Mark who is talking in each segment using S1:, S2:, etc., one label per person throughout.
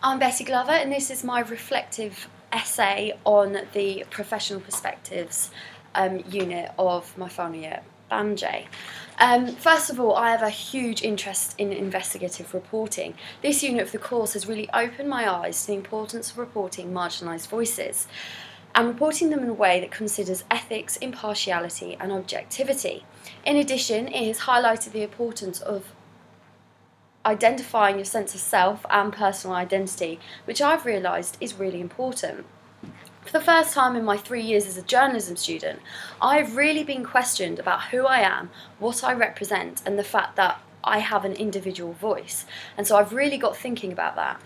S1: I'm Betty Glover, and this is my reflective essay on the professional perspectives unit of my final year BAMJ. First of all, I have a huge interest in investigative reporting. This unit of the course has really opened my eyes to the importance of reporting marginalised voices and reporting them in a way that considers ethics, impartiality and objectivity. In addition, it has highlighted the importance of identifying your sense of self and personal identity, which I've realised is really important. For the first time in my 3 years as a journalism student, I've really been questioned about who I am, what I represent, and the fact that I have an individual voice. And so I've really got thinking about that.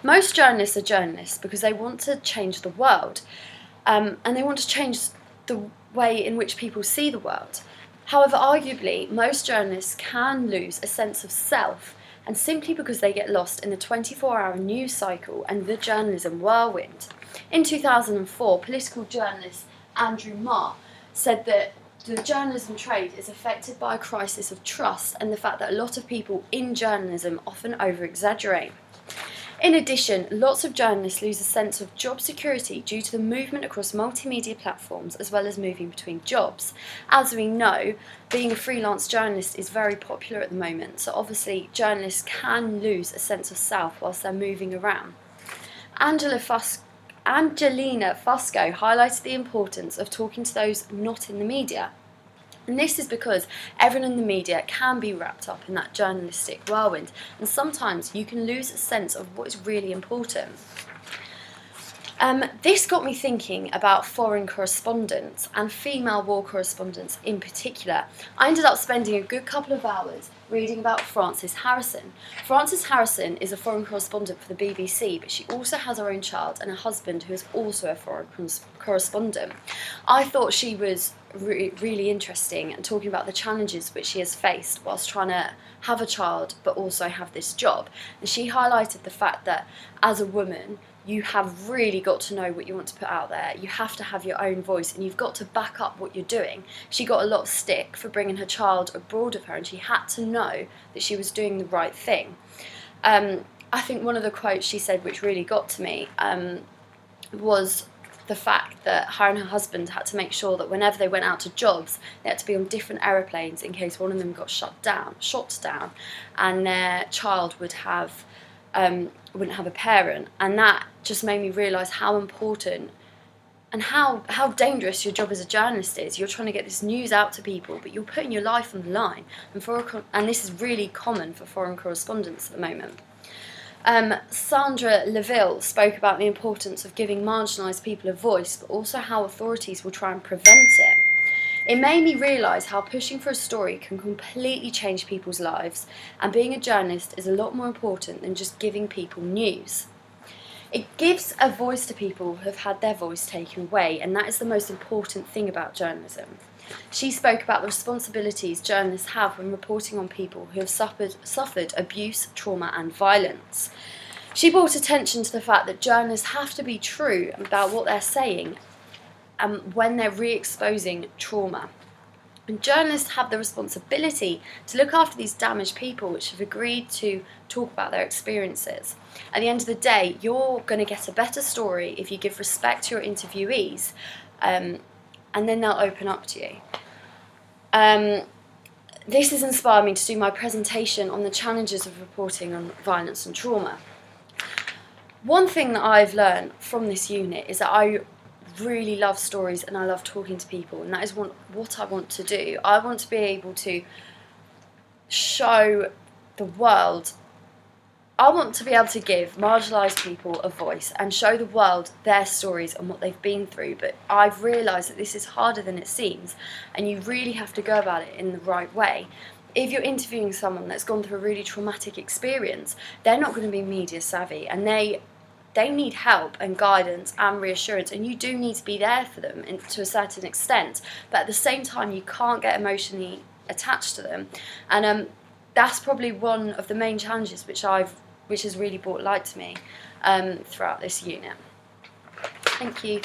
S1: Most journalists are journalists because they want to change the world, and they want to change the way in which people see the world. However, arguably, most journalists can lose a sense of self, and simply because they get lost in the 24-hour news cycle and the journalism whirlwind. In 2004, political journalist Andrew Marr said that the journalism trade is affected by a crisis of trust and the fact that a lot of people in journalism often over-exaggerate. In addition, lots of journalists lose a sense of job security due to the movement across multimedia platforms as well as moving between jobs. As we know, being a freelance journalist is very popular at the moment, so obviously journalists can lose a sense of self whilst they're moving around. Angelina Fusco highlighted the importance of talking to those not in the media. And this is because everyone in the media can be wrapped up in that journalistic whirlwind, and sometimes you can lose a sense of what is really important. This got me thinking about foreign correspondence and female war correspondence in particular. I ended up spending a good couple of hours reading about Frances Harrison. Frances Harrison is a foreign correspondent for the BBC, but she also has her own child and a husband who is also a foreign correspondent. I thought she was really interesting and talking about the challenges which she has faced whilst trying to have a child but also have this job. And she highlighted the fact that as a woman, you have really got to know what you want to put out there. You have to have your own voice and you've got to back up what you're doing. She got a lot of stick for bringing her child abroad with her, and she had to know that she was doing the right thing. I think one of the quotes she said which really got to me was the fact that her and her husband had to make sure that whenever they went out to jobs, they had to be on different aeroplanes in case one of them got shot down, and their child wouldn't have a parent. And that just made me realise how important and how dangerous your job as a journalist is. You're trying to get this news out to people, but you're putting your life on the line. And this is really common for foreign correspondents at the moment. Sandra Leville spoke about the importance of giving marginalised people a voice, but also how authorities will try and prevent it. It made me realise how pushing for a story can completely change people's lives, and being a journalist is a lot more important than just giving people news. It gives a voice to people who have had their voice taken away, and that is the most important thing about journalism. She spoke about the responsibilities journalists have when reporting on people who have suffered abuse, trauma and violence. She brought attention to the fact that journalists have to be true about what they're saying when they're re-exposing trauma. And journalists have the responsibility to look after these damaged people which have agreed to talk about their experiences. At the end of the day, you're going to get a better story if you give respect to your interviewees, and then they'll open up to you. This has inspired me to do my presentation on the challenges of reporting on violence and trauma. One thing that I've learned from this unit is that I really love stories and I love talking to people, and that is what I want to do. I want to be able to show the world, I want to be able to give marginalised people a voice and show the world their stories and what they've been through, but I've realised that this is harder than it seems, and you really have to go about it in the right way. If you're interviewing someone that's gone through a really traumatic experience, they're not going to be media savvy, and they need help and guidance and reassurance, and you do need to be there for them to a certain extent, but at the same time you can't get emotionally attached to them. And that's probably one of the main challenges which has really brought light to me throughout this unit. Thank you.